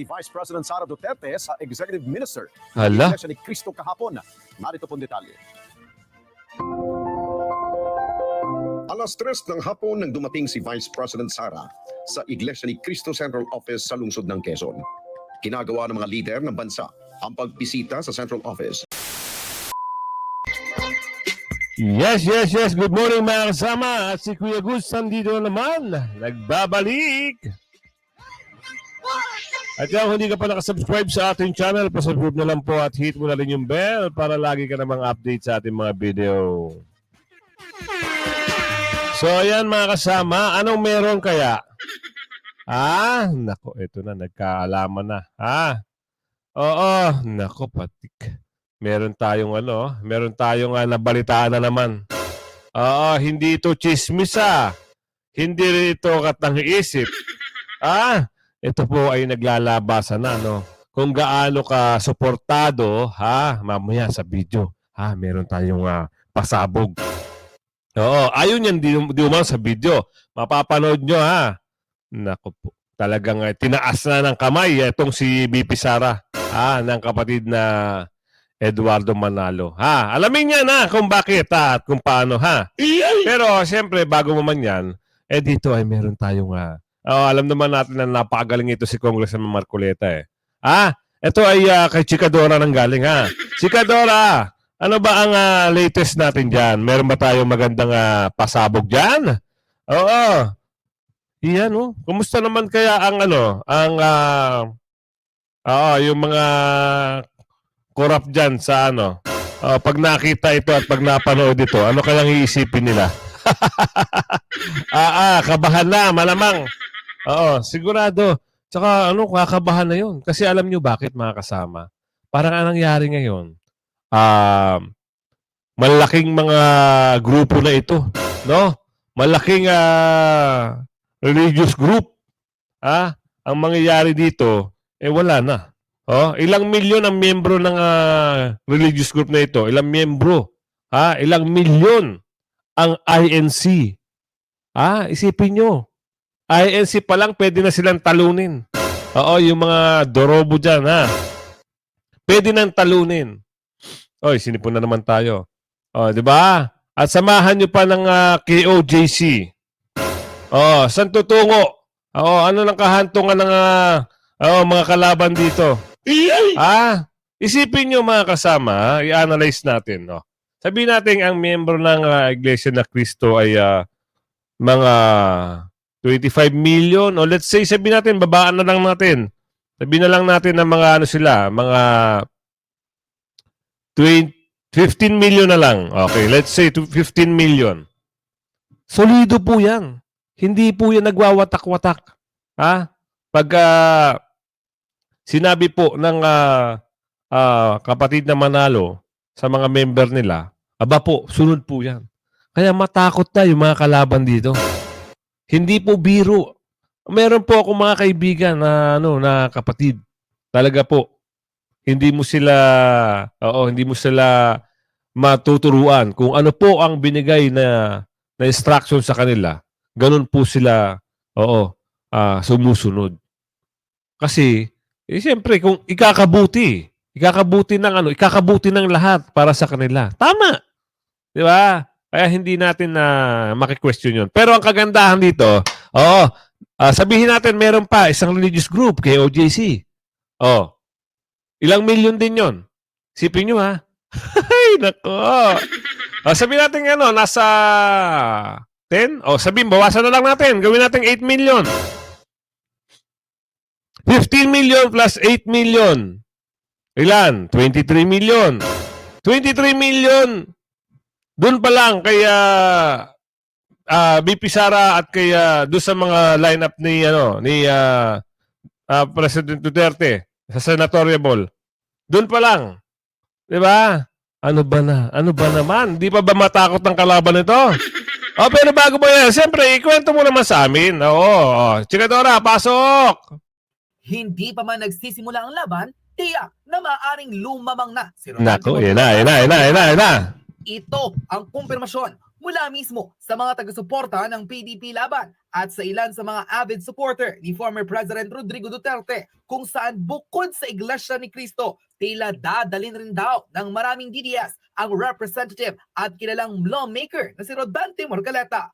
Vice President Sara Duterte sa Executive Minister Hala. ni Cristo kahapon. Narito pong detalye. Alas 3 ng hapon nang dumating si Vice President Sara sa Iglesia ni Cristo Central Office sa lungsod ng Quezon. Kinagawa ng mga lider ng bansa ang pagbisita sa Central Office. Yes. Good morning mga kasama. At si Kuya Gus nandito naman. Nagbabalik. At kung hindi ka pa nakasubscribe sa ating channel, pasubscribe na lang po at hit mo na rin yung bell para lagi ka namang update sa ating mga video. So ayan mga kasama, anong meron kaya? Nako, ito na, nagkaalaman na. Oo, nako, patik. Meron tayong nabalitaan na naman. Oo, hindi ito chismis Hindi ito katang-isip. Ito po ay naglalabasan na, no? Kung gaano ka suportado, mamaya sa video, meron tayong pasabog. Oo, ayun yan, di umang sa video. Mapapanood nyo, Naku po, talagang tinaas na ng kamay itong si BP Sara, ng kapatid na Eduardo Manalo. Alamin niya kung bakit, at kung paano, Pero, siyempre, bago mo man yan, dito ay meron tayong, alam naman natin na napakagaling ito si Congressman Marcoleta, Ito ay kay Chikadora nang galing, Chikadora, ano ba ang latest natin dyan? Meron ba tayong magandang pasabog dyan? Oo. Iyan, kumusta naman kaya ang yung mga corrupt dyan sa pag nakita ito at pag napanood ito, ano kayang iisipin nila? Kabahan na, malamang. Oo, sigurado. Tsaka kakabahan na yun. Kasi alam nyo bakit mga kasama? Parang anong nangyari ngayon? Malaking mga grupo na ito, no? Malaking religious group. Ang mangyayari dito, wala na. Ilang milyon ang miyembro ng religious group na ito? Ilang miyembro? Ilang milyon ang INC? Isipin nyo. INC pa lang, pwede na silang talunin. Oo, yung mga dorobo dyan, Pwede nang talunin. Sinipon na naman tayo. Di ba? At samahan nyo pa ng KOJC. Saan tutungo? Ano lang kahantungan ng mga kalaban dito? Isipin nyo mga kasama, i-analyze natin. Sabihin natin ang miyembro ng Iglesia na Cristo ay mga 25 million, o let's say, sabihin natin, babaan na lang natin. Sabihin na lang natin na mga mga 15 million na lang. Okay, let's say 15 million. Solido po yan. Hindi po yan nagwawatak-watak. Pag sinabi po ng kapatid na Manalo sa mga member nila, aba po, sunod po yan. Kaya matakot na yung mga kalaban dito. Hindi po biro. Meron po ako mga kaibigan na kapatid. Talaga po. Hindi mo sila matuturuan kung ano po ang binigay na instruction sa kanila. Ganun po sila sumusunod. Kasi siyempre kung ikakabuti ng lahat para sa kanila. Tama. 'Di ba? Kaya hindi natin maki-question 'yon. Pero ang kagandahan dito, sabihin natin meron pa isang religious group, KOJC. Ilang milyon din 'yon. Sipin nyo, Ay, nako. Sabihin natin nasa 10? Sabihin, bawasan na lang natin. Gawin natin 8 million. 15 million plus 8 million. Ilan? 23 million. 23 million. Doon pa lang kay BP Sara at kay doon sa mga lineup ni President Duterte sa senatorial ball. Doon pa lang. 'Di ba? Ano ba naman? Di pa ba matakot ng kalaban nito? Pero bago ba yan, siyempre, ikwento mo naman sa amin. Chikadora, pasok! Hindi pa man nagsisimula ang laban, tiyak na maaring lumamang na si Nako, yan na. Ito ang kumpirmasyon mula mismo sa mga taga-suporta ng PDP laban at sa ilan sa mga avid supporter ni former President Rodrigo Duterte kung saan bukod sa Iglesia ni Cristo, tila dadalhin rin daw ng maraming DDS ang representative at kilalang lawmaker na si Rodante Morcaleta.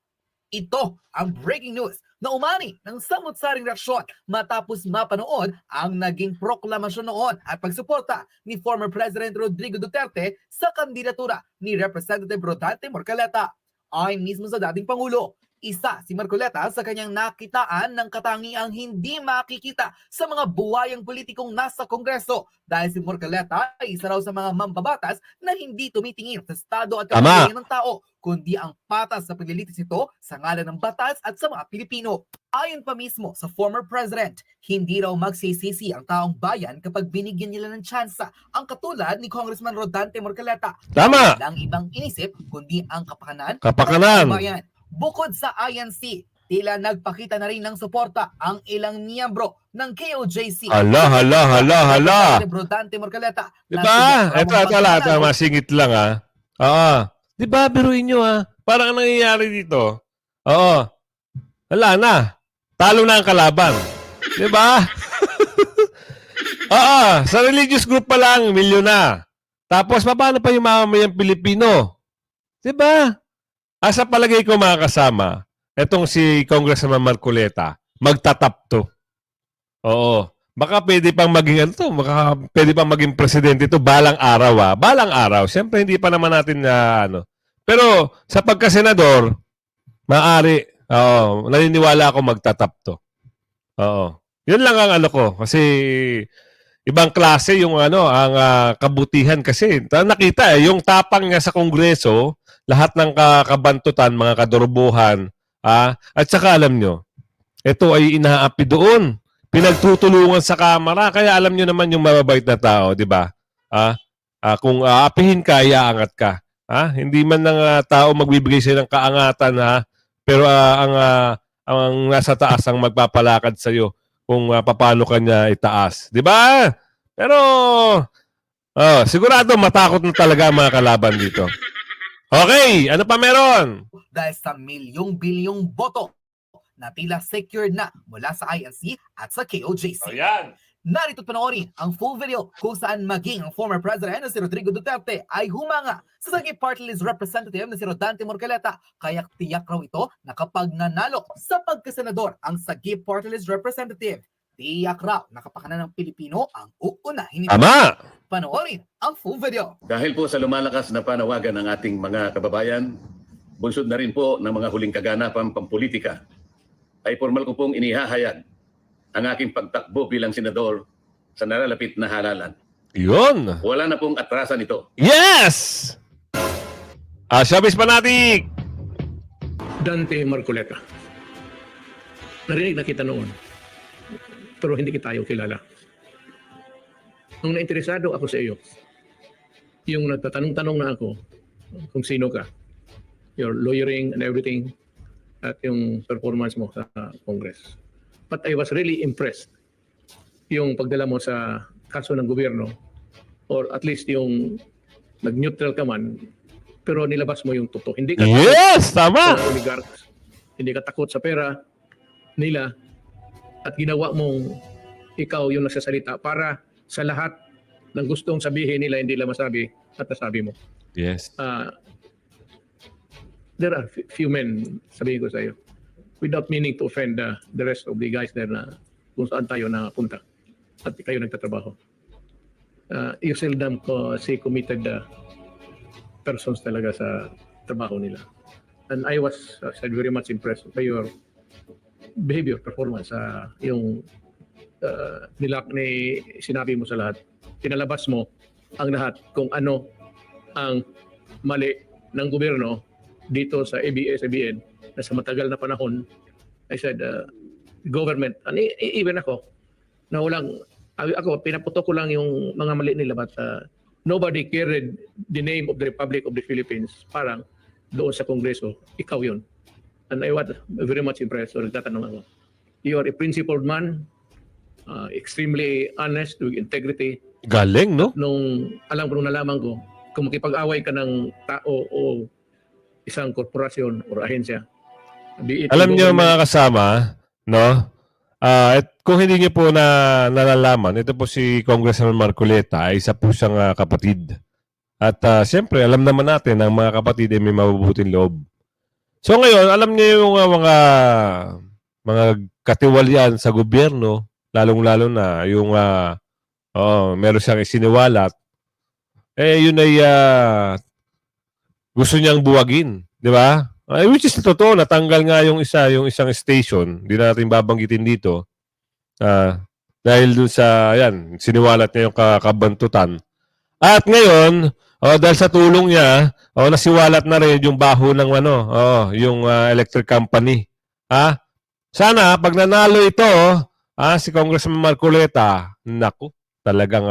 Ito ang breaking news na umani ng samot-saring reaksyon matapos mapanood ang naging proklamasyon noon at pagsuporta ni former President Rodrigo Duterte sa kandidatura ni Representative Rodante Morcaleta. Ayon mismo sa dating Pangulo, isa si Marcoleta sa kanyang nakitaan ng katangiang hindi makikita sa mga buwayang politikong nasa Kongreso dahil si Marcoleta ay isa raw sa mga mambabatas na hindi tumitingin sa estado at kapangyarihan ng tao, kundi ang patas sa paglilitis nito sa ngalan ng batas at sa mga Pilipino. Ayon pa mismo sa former president, hindi raw magsisisi ang taong bayan kapag binigyan nila ng tsansa ang katulad ni Congressman Rodante Morcaleta. Tama. Walang ibang inisip kundi ang kapakanan Kapakanan. ng bayan. Bukod sa INC, tila nagpakita na rin ng suporta ang ilang miyembro ng KOJC. Hala. Rodante Morcaleta. Diba? Ito, masingit lang Oo. Diba, biruin nyo Parang ang nangyayari dito. Oo. Wala na. Talo na ang kalaban. Diba? Oo. Sa religious group pa lang, milyon na. Tapos, paano pa yung mamamayang Pilipino? Diba? Sa palagay ko mga kasama, etong si Congressman Marcoleta, magtatap to. Oo. Baka pwede pang maging pwede pang maging presidente to balang araw Balang araw. Siyempre hindi pa naman natin Pero sa pagkasenador, maaari. Oo, naniniwala ako magtatap to. Oo. Yun lang ang ko kasi ibang klase yung ang kabutihan kasi. Nakita yung tapang niya sa Kongreso, lahat ng kabantutan, mga kadurbuhan, at saka alam nyo, ito ay inaapi doon. Pinagtutulungan sa kamera, kaya alam nyo naman yung mababait na tao, di ba? Kung aapihin ka, iaangat ka. Hindi man ng tao magbibigay sa'yo ng kaangatan, pero ang nasa taas ang magpapalakad sa'yo kung paano ka niya itaas. Di ba? Pero, sigurado matakot na talaga ang mga kalaban dito. Okay, ano pa meron? Dahil sa milyong-bilyong boto na tila secured na mula sa INC at sa KOJC. Ayan. Narito panoorin ang full video kung saan maging ang former president na si Rodrigo Duterte ay humanga sa Sagip Party List representative na si Rodante Morcaleta. Kaya tiyak raw ito na kapag nanalo sa pagkasenador ang Sagip Party List representative, tiyak raw na kapakanan ng Pilipino ang uunahin nito. Tama! Panoorin ang full video. Dahil po sa lumalakas na panawagan ng ating mga kababayan, bunsod na rin po ng mga huling kaganapan pampolitika, ay formal ko pong inihahayag ang aking pagtakbo bilang senador sa nalalapit na halalan. Yun! Wala na pong atrasan ito. Yes! Showbiz Fanatic! Dante Marcoleta. Narinig na kita noon, pero hindi kita ayaw kilala. Nung nainteresado ako sa iyo, yung nagtatanong-tanong na ako kung sino ka, your lawyering and everything, at yung performance mo sa Congress. But I was really impressed yung pagdala mo sa kaso ng gobyerno, or at least yung nag-neutral ka man, pero nilabas mo yung totoo. Hindi ka Yes! Tama! sa oligarchs. Hindi ka takot sa pera nila at ginawa mong ikaw yung nagsasalita para sa lahat ng gustong sabihin nila hindi nila masabi at nasabi mo. Yes. There are few men, sabihin ko sa iyo, without meaning to offend the rest of the guys there na kung saan tayo nakapunta at kayo nagtatrabaho. You seldom see committed persons talaga sa trabaho nila. And I was very much impressed by your behavior, performance, yung sinabi mo sa lahat. Pinalabas mo ang lahat kung ano ang mali ng gobyerno dito sa ABS-CBN na sa matagal na panahon. I said, government, and even ako, na ako, pinaputok ko lang yung mga mali nila, but nobody carried the name of the Republic of the Philippines parang doon sa Kongreso. Ikaw yun. And I was very much impressed. So nagtatanong ako. You are a principled man, extremely honest, with integrity. Galing, no? Nung nalaman ko, kung makipag-away ka ng tao o isang korporasyon o ahensya. Be it Alam niyo government, mga kasama, no? At kung hindi niyo po nalalaman, ito po si Congressman Marcoleta ay isa po siyang kapatid. At siyempre, alam naman natin ang mga kapatid ay may mabubuting loob. So ngayon, alam niyo yung mga katiwalian sa gobyerno, lalong-lalo na yung meron siyang isiniwalat, yun ay gusto niyang buwagin, di ba? Which is totoo, natanggal nga yung isang station, hindi natin babanggitin dito, dahil dun sa, yan, siniwalat niya yung kabantutan. At ngayon, dahil sa tulong niya, nasiwalat na rin yung baho ng yung electric company. Sana, pag nanalo ito, si Congressman Marcoleta, naku, talagang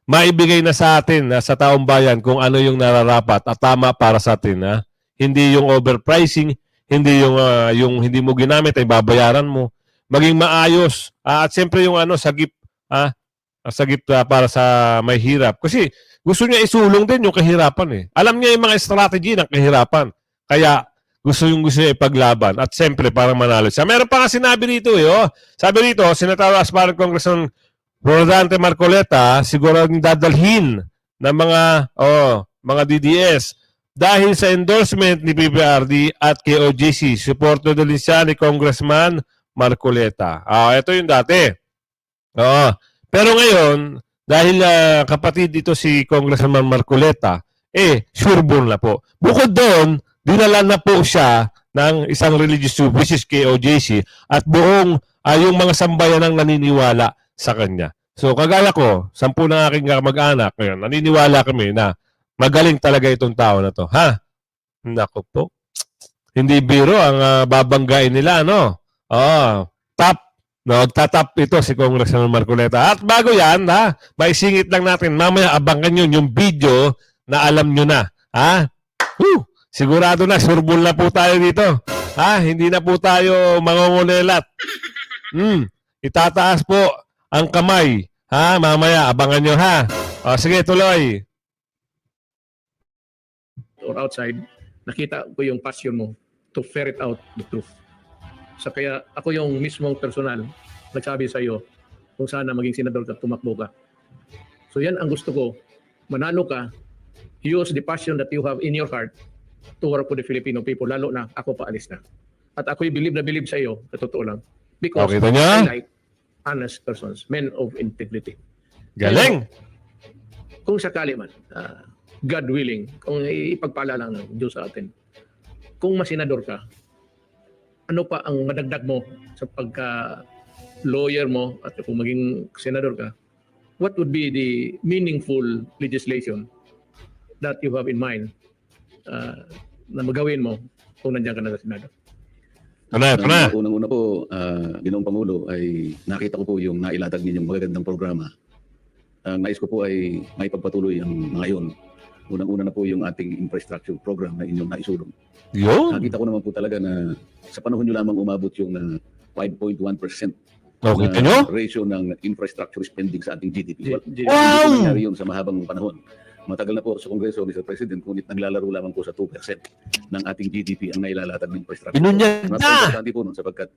maibigay na sa atin, sa taong bayan, kung ano yung nararapat at tama para sa atin. Hindi yung overpricing, hindi yung hindi mo ginamit ay babayaran mo. Maging maayos. At siyempre yung sagip, sagip para sa may hirap. Kasi gusto niya isulong din yung kahirapan eh. Alam niya yung mga strategy ng kahirapan. Kaya gusto niya ipaglaban. At siyempre parang manalo siya. Meron pa nga sinabi dito Sabi dito, Senator Aspirant Congressman Rodante Marcoleta, siguro dadalhin ng mga DDS dahil sa endorsement ni PPRD at KOJC. Suporto din siya ni Congressman Marcoleta. Ito yung dati. Pero ngayon, dahil kapatid dito si Congressman Marcoleta, sureball na po. Bukod doon, dinala na po siya ng isang religious group, which is KOJC, at buong yung mga sambayan ang naniniwala sa kanya. So, kagaya ko, 10 ng aking mag-anak, ngayon, naniniwala kami na magaling talaga itong tao na to. Naku po. Hindi biro ang babanggain nila, top. Nagtatap ito si Congressman Marcoleta. At bago yan, may singit lang natin. Mamaya abangan nyo yung video na alam nyo na. Sigurado na, surbol na po tayo dito. Hindi na po tayo mangungulelat. Itataas po ang kamay. Mamaya, abangan nyo sige, tuloy. or outside, nakita ko yung passion mo to ferret out the truth. So kaya ako yung mismong personal nagsabi sa iyo kung sana maging senador ka, tumakbo ka. So yan ang gusto ko. Manalo ka, use the passion that you have in your heart to work for the Filipino people, lalo na ako paalis na. At ako'y believe na believe sa iyo, sa totoo lang. Because Okay ba niya? I like honest persons, men of integrity. Galing! Kung sakali man, God willing, kung ipagpala lang ng Diyos sa atin, kung masenador ka, ano pa ang madagdag mo sa pagka-lawyer mo at kung maging senador ka, what would be the meaningful legislation that you have in mind na magawin mo kung nandiyan ka na sa Senado? Ito na. Unang-una po, Ginoong Pangulo, ay nakita ko po yung nailatag ninyong magagandang programa. Ang nais ko po ay maipagpatuloy ang mga iyon. Unang-una na po yung ating infrastructure program na inyong naisulong. Yun. Nakita ko naman po talaga na sa panahon nyo lamang umabot yung 5.1% Okay, na nyo? ratio ng infrastructure spending sa ating GDP. G- Wow! Hindi po nangyari yun sa mahabang panahon. Matagal na po sa Kongreso, Mr. President, ngunit naglalaro lamang po sa 2% ng ating GDP ang nailalatag ng infrastructure. Binunyag na! Importante po nun sapagkat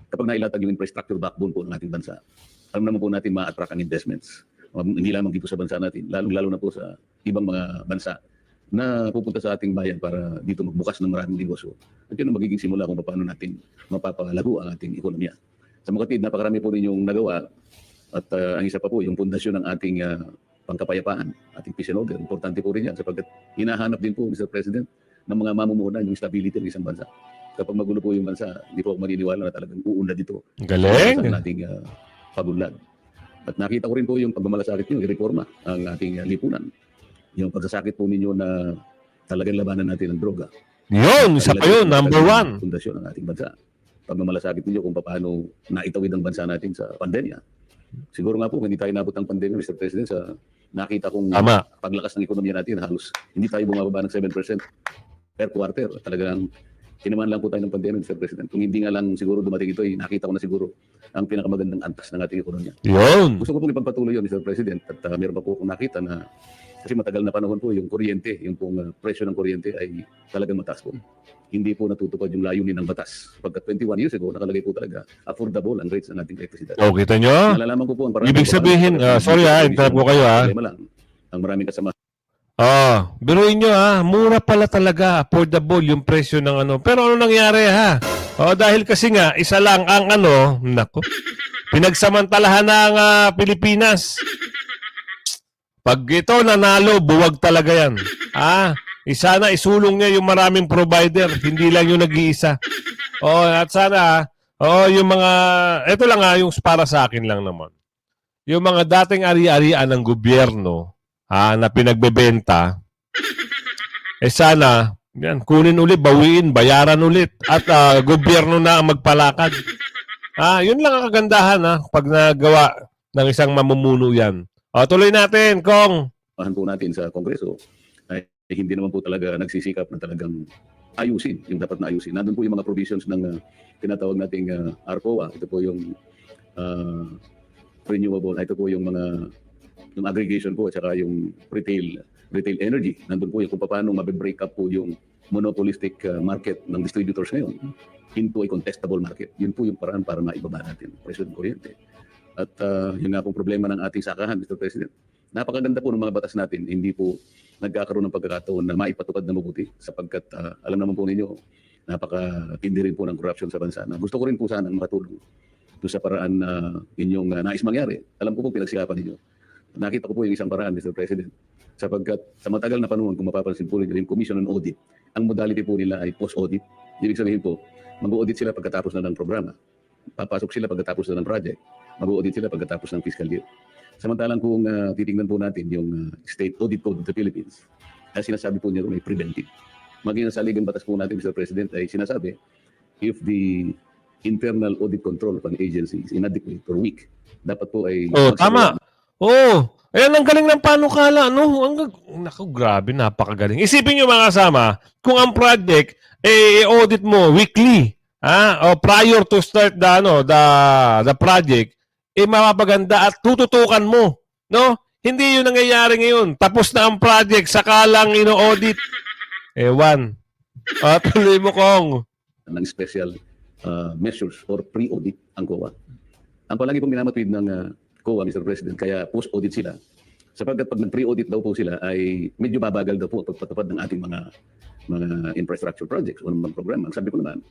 kapag nailatag yung infrastructure backbone po ng ating bansa, alam naman po natin ma-attract ang investments. Hindi lamang dito sa bansa natin, lalo na po sa ibang mga bansa na pupunta sa ating bayan para dito magbukas ng maraming negosyo. At yun ang magiging simula kung paano natin mapapalago ang ating ekonomiya. Sa Makatid, napakarami po ninyong nagawa at ang isa pa po, yung pundasyon ng ating pangkapayapaan, ating peace and order. Importante po rin yan sapagkat hinahanap din po, Mr. President, ng mga mamumuhunan yung stability ng isang bansa. Kapag magulo po yung bansa, hindi po ako maniniwala na talagang uunlad dito Galing! sa ating pag-unlad. At nakita ko rin po yung pagmamalasakit nyo, i-reforma ang ating lipunan. Yung pagsasakit po ninyo na talagang labanan natin ang droga. Yun, isa pa yun, number one. Pundasyon ng ating bansa. Pagmamalasakit ninyo kung paano naitawid ang bansa natin sa pandemya. Siguro nga po, hindi tayo nabot ng pandemya, Mr. President, sa nakita kong Tama. paglakas ng ekonomiya natin, halos hindi tayo bumababa ng 7% per quarter. Talagang tinamaan lang po tayo ng pandemya, Mr. President. Kung hindi nga lang siguro dumating ito, nakita ko na siguro ang pinakamagandang antas ng ating ekonomiya. Yun. Gusto ko pong ipagpatuloy yun, Mr. President, at meron pa po akong nakita na Kasi matagal na panahon po yung kuryente, yung pong presyo ng kuryente ay talagang mataas po. Hindi po natutupad yung layunin ng batas. Pagka 21 years ago, nakalagay po talaga affordable ang rates ng ating electricity. O, kita nyo? Nalalaman ko po ang parang... Ibig sabihin, sorry interrupt ko kayo Problema lang. Ang maraming kasama. Biruin nyo mura pala talaga, affordable yung presyo ng ano. Pero ano nangyari dahil kasi nga, isa lang ang nako, pinagsamantalahan ng Pilipinas. Pag ito nanalo, buwag talaga yan. Sana isulong niya yung maraming provider, hindi lang yung nag-iisa. At sana, yung mga, ito lang yung para sa akin lang naman. Yung mga dating ari-arian ng gobyerno, na pinagbebenta, sana, yan, kunin ulit, bawiin, bayaran ulit, at gobyerno na ang magpalakad. Yun lang ang kagandahan pag nagawa ng isang mamumuno yan. Tuloy natin, Kong. Po natin sa Kongreso ay hindi naman po talaga nagsisikap na talagang ayusin yung dapat na ayusin. Nandun po yung mga provisions ng tinatawag nating ARCOA. Ito po yung renewable, ito po yung mga yung aggregation po at saka yung retail energy. Nandun po yung kung paano mabe-break up po yung monopolistic market ng distributors ngayon into a contestable market. Yun po yung paraan para maibaba natin ang presyo ng kuryente. At yun nga pong problema ng ating sakahan, Mr. President. Napakaganda po ng mga batas natin, hindi po nagkakaroon ng pagkakataon na maipatupad na mabuti sapagkat alam naman po ninyo, napakatindi rin po ng corruption sa bansa. Gusto ko rin po sana makatulong doon sa paraan na inyong nais mangyari. Alam ko po pinagsikapan ninyo. Nakita ko po yung isang paraan, Mr. President, sapagkat sa matagal na panahon, kung mapapansin po ninyo, yung Commission on Audit, ang modality po nila ay post-audit. Ibig sabihin po, mag-audit sila pagkatapos na ng programa. Papasok sila pagkatapos na ng project. Mag-audit sila pagkatapos ng fiscal year. Samantalang kung titingnan po natin yung State Audit Code of the Philippines, ay sinasabi po niya may preventive. Maging sa saligang batas po natin, Mr. President, ay sinasabi, if the internal audit control of an agency is inadequate or weak, dapat po ay... Tama. Ayan, ang galing ng panukala. Naku, grabe, napakagaling. Isipin nyo mga kasama, kung ang project, audit mo weekly, prior to start the project, mapapaganda at tututukan mo. No? Hindi yun nangyayari ngayon. Tapos na ang project, saka lang ino-audit. Ewan. Tuloy mo, Kong. Ng special measures or pre-audit ang COA. Ang palagi pong minamatwid ng COA, Mr. President, kaya post-audit sila. Sapagkat pag nag-pre-audit daw po sila ay medyo babagal daw po pagpatupad ng ating mga infrastructure projects o mga programa. Ang sabi ko naman,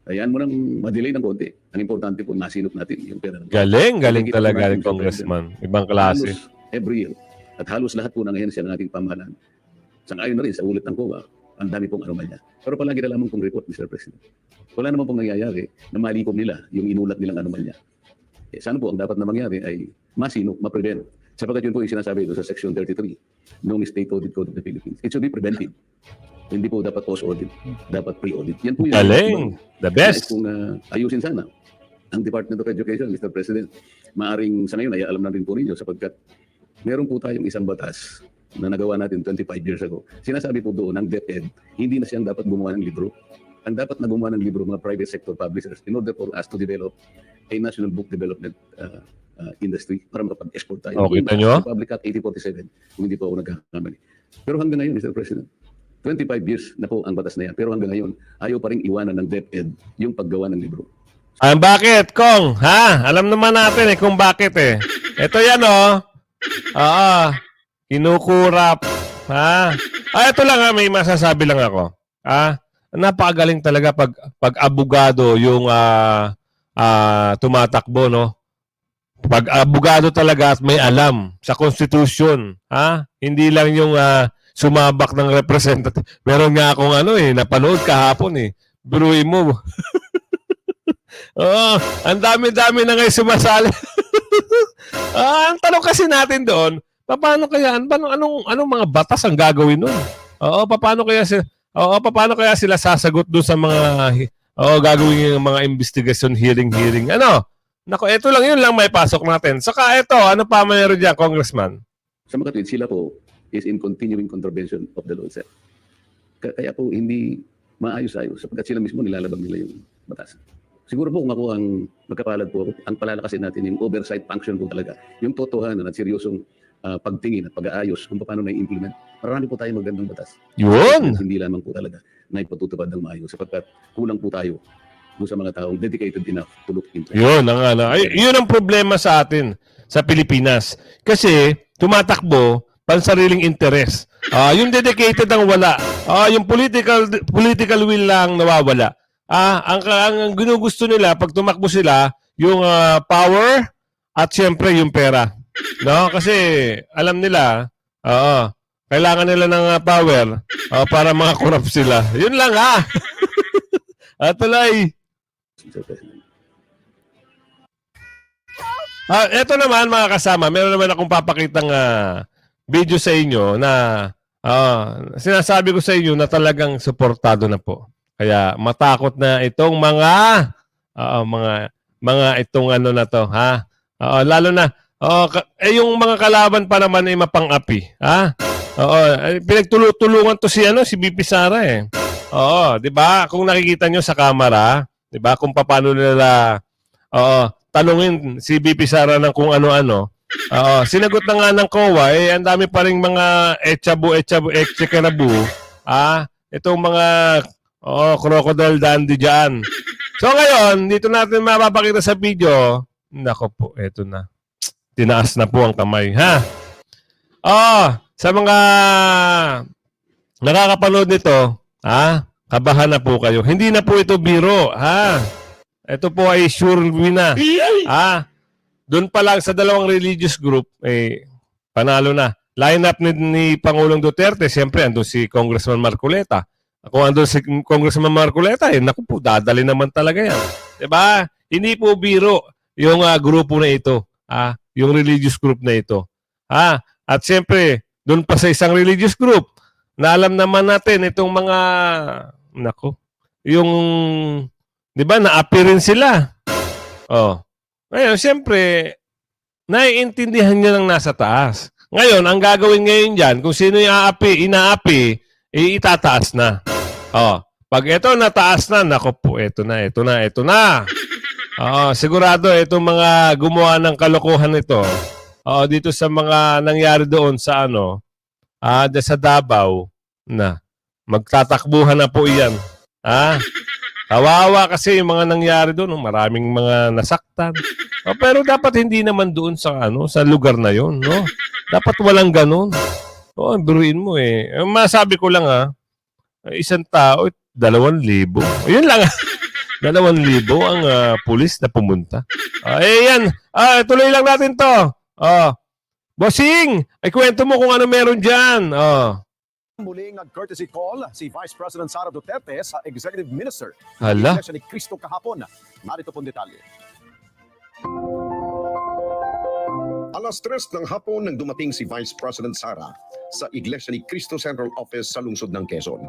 ayan mo nang ma-delay ng konti. Ang importante po, masinop natin yung pera. Galing talaga ng congressman. Ibang klase. Halos every year. At halos lahat po ng ahensya ng ating pamahalaan. Sang-ayon na rin sa ulit ng COA, ang dami pong anomalya. Pero palagi na lamang pong report, Mr. President. Wala naman pong nangyayari na malikom nila yung inulat nilang anomalya. Sana po ang dapat na mangyari ay masinop, ma-prevent. Sapagkat yun po yung sinasabi doon sa Section 33 ng State Audit Code of the Philippines. It should be preventive. Hindi po dapat post-audit, dapat pre-audit. Yan po yung galing. The best. Kung ayusin sana ang Department of Education, Mr. President, maaring sa ngayon ay alam na rin po ninyo sapagkat meron po tayong isang batas na nagawa natin 25 years ago. Sinasabi po doon ng DepEd, hindi na siyang dapat gumawa ng libro. Ang dapat na gumawa ng libro mga private sector publishers in order for us to develop a national book development industry para makapag-export tayo. Kita nyo? Public Act 8047, kung hindi po ako nagkakamali. Pero hanggang ngayon, Mr. President, 25 years na po ang batas na yan. Pero hanggang ngayon, ayaw pa rin iwanan ng DepEd yung paggawa ng libro. Bakit, Kong? Alam naman natin kung bakit Ito yan, kinukurap. Ito lang may masasabi lang ako. Napakagaling talaga pag abogado yung tumatakbo, no? Pag abogado talaga at may alam sa konstitusyon, hindi lang yung sumabak ng representative. Meron nga akong napanood kahapon Biruin mo. Ang dami-dami na ngayon sumasali. Ang tanong kasi natin doon, paano anong mga batas ang gagawin nun? Paano kaya sila sasagot doon sa mga gagawin yung mga investigation hearing. Nako, ito lang yun lang may pasok natin. Saka ito, ano pa mayroon diyan, Congressman? Sa makatwid, sila po is in continuing contravention of the law itself. Kaya po hindi maayos-ayos sapagkat sila mismo nilalabag nila yung batas. Siguro po kung ako ang magkapalad po ako, ang palalakasin natin yung oversight function po talaga. Yung totohanan at seryosong pagtingin at pag-aayos kung paano na-implement. Marami po tayong magandang batas. Yun! Hindi lamang po talaga na ipatutupad ng maayos sapagkat kulang po tayo doon sa mga taong dedicated enough to look into it. Yun ang ano. Yun ang problema sa atin sa Pilipinas. Kasi tumatakbo pansariling interes. Yung dedicated ang wala. Yung political will lang nawawala. Ang ginugusto nila pag tumakbo sila yung power at siyempre yung pera. No? Kasi alam nila, kailangan nila ng power para mga corrupt sila. Yun lang tuloy. Mr. President. Ito naman mga kasama, meron naman akong papakitang video sa inyo na sinasabi ko sa inyo na talagang suportado na po. Kaya matakot na itong mga itong ano na to, ha? Lalo na yung mga kalaban pa naman ay mapang-api, ha? Pinagtulungan to si BP Sara eh. 'Di ba? Kung nakikita nyo sa camera, 'di ba? Kung paano nila tanungin si BP Sara ng kung ano-ano. Sinagot na nga ng COA, ang dami pa ring mga etchekerabu, itong mga crocodile dandy dyan. So ngayon, dito natin mapapakita sa video, nako po, eto na. Tinaas na po ang kamay, ha? Sa mga nakakapanood nito, kabahan na po kayo. Hindi na po ito biro, ha? Ito po ay sure win na. Doon pa lang sa dalawang religious group, panalo na. Line-up ni Pangulong Duterte, siyempre, andun si Congressman Marcoleta. Kung andun si Congressman Marcoleta, naku po, dadali naman talaga yan. Diba? Hindi po biro yung grupo na ito. Yung religious group na ito. At siyempre, doon pa sa isang religious group, na alam naman natin itong mga, yung, di ba, na-appear rin sila. Ngayon, siyempre, naiintindihan niya ng nasa taas. Ngayon, ang gagawin ngayon dyan, kung sino yung inaapi, itataas na. Pag ito nataas na, nako po, ito na. Sigurado, itong mga gumawa ng kalokohan ito, dito sa mga nangyari doon sa sa Davao, magtatakbuhan na po iyan. Kawawa kasi yung mga nangyari doon, maraming mga nasaktan. Pero dapat hindi naman doon sa sa lugar na 'yon, no? Dapat walang ganoon. Biruin mo masabi ko lang isang tao 2,000. Yun lang. 2,000 ang pulis na pumunta. Yan. Tuloy lang natin 'to. Bossing, kwento mo kung ano meron diyan. Muling nag-courtesy call si Vice President Sara Duterte sa Executive Minister Hala. Iglesia ni Cristo kahapon. Narito pong detalye. Alas 3 ng hapon nang dumating si Vice President Sara sa Iglesia ni Cristo Central Office sa lungsod ng Quezon.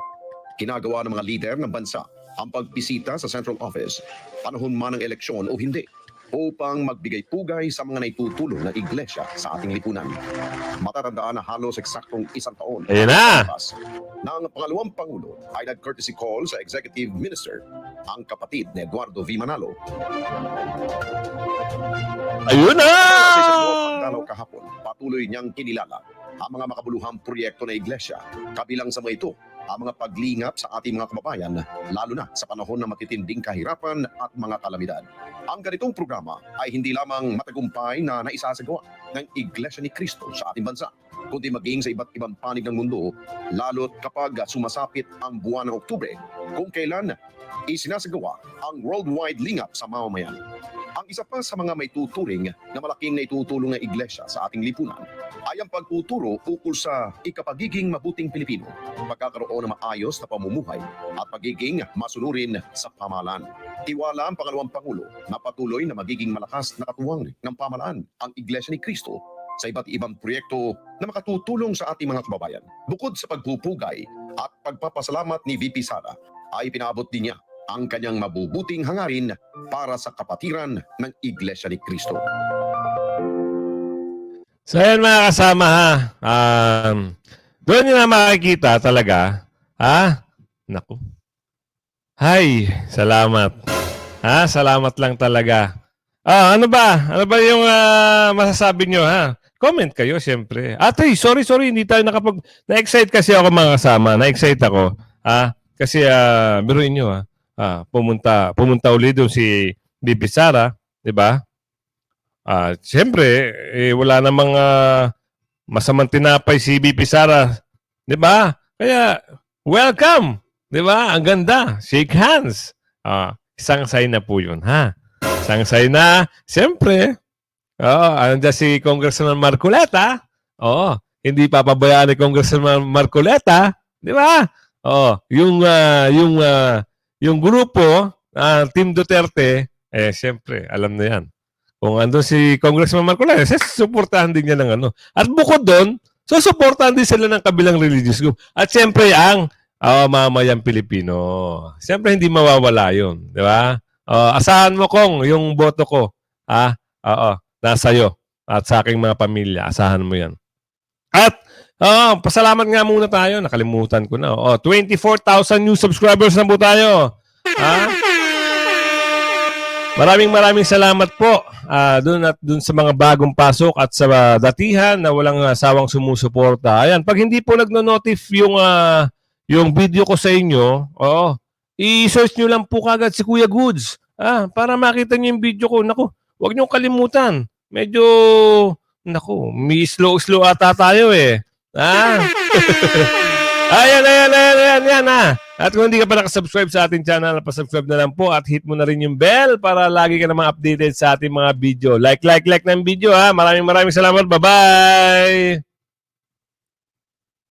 Kinagawa ng mga lider ng bansa ang pagbisita sa Central Office, panahon man ng eleksyon o hindi, upang magbigay pugay sa mga naitutulong na iglesia sa ating lipunan. Matatandaan na halos eksaktong 1 taon Ayan na. ng pangalawang Pangulo ay nag-courtesy call sa Executive Minister, ang kapatid ni Eduardo V. Manalo. Ayun na! Sa pagdalaw kahapon, patuloy niyang kinilala ang mga makabuluhang proyekto na iglesia, kabilang sa mga ito ang mga paglingap sa ating mga kababayan, lalo na sa panahon ng matitinding kahirapan at mga kalamidad. Ang ganitong programa ay hindi lamang matagumpay na naisasagawa ng Iglesia ni Cristo sa ating bansa, kundi maging sa iba't ibang panig ng mundo, lalo't kapag sumasapit ang buwan ng Oktubre, kung kailan isinasagawa ang worldwide lingap sa mamamayan. Ang isa pa sa mga may tuturing na malaking naitutulong ng iglesia sa ating lipunan ay ang pagtuturo ukol sa ikapagiging mabuting Pilipino, pagkakaroon ng maayos na pamumuhay at pagiging masunurin sa pamahalaan. Tiwala ang pangalawang Pangulo na patuloy na magiging malakas na katuwang ng pamahalaan ang Iglesia ni Cristo sa iba't ibang proyekto na makatutulong sa ating mga kababayan. Bukod sa pagpupugay at pagpapasalamat ni VP Sara, ay pinaabot din niya ang kanyang mabubuting hangarin para sa kapatiran ng Iglesia ni Cristo. So yan mga kasama doon nyo na makikita talaga. Naku. Hay, salamat. Salamat lang talaga. Ano ba? Ano ba yung masasabi nyo comment kayo, siyempre. Ate, sorry, hindi tayo na-excite kasi ako mga kasama. Na-excite ako. Kasi, biruin nyo, pumunta uli doon si Bibi Sara, di ba? Siyempre, wala namang masamang tinapay si Bibi Sara, di ba? Kaya, welcome! Di ba? Ang ganda. Shake hands. Isang sign na po yun, ha? Isang sign na, siyempre, andiyan si Congressman Marcoleta. Hindi papabayaan ni Congressman Marcoleta, di ba? Yung grupo, Team Duterte, siyempre, alam na yan. Kung ando si Congressman Marcoleta, susuportahan din niya ng ano. At bukod doon, susuportahan din sila ng kabilang religious group. At siyempre, ang mamayang Pilipino. Siyempre, hindi mawawala yun. Di ba? Asahan mo, Kong, yung boto ko. Nasa iyo at sa aking mga pamilya. Asahan mo yan. At, pasalamat nga muna tayo. Nakalimutan ko na. 24,000 new subscribers na po tayo. Maraming salamat po dun sa mga bagong pasok at sa datihan na walang sawang sumusuporta. Ayan, pag hindi po nagno-notif yung video ko sa inyo, i-search nyo lang po kagad si Kuya Goods. Para makita nyo yung video ko. Naku, huwag nyo kalimutan. Medyo, may slow ata tayo eh. Ayan. At kung hindi ka pa nakasubscribe sa ating channel, pasubscribe na lang po at hit mo na rin yung bell para lagi ka namang updated sa ating mga video. Like ng video ha. Maraming salamat. Bye-bye!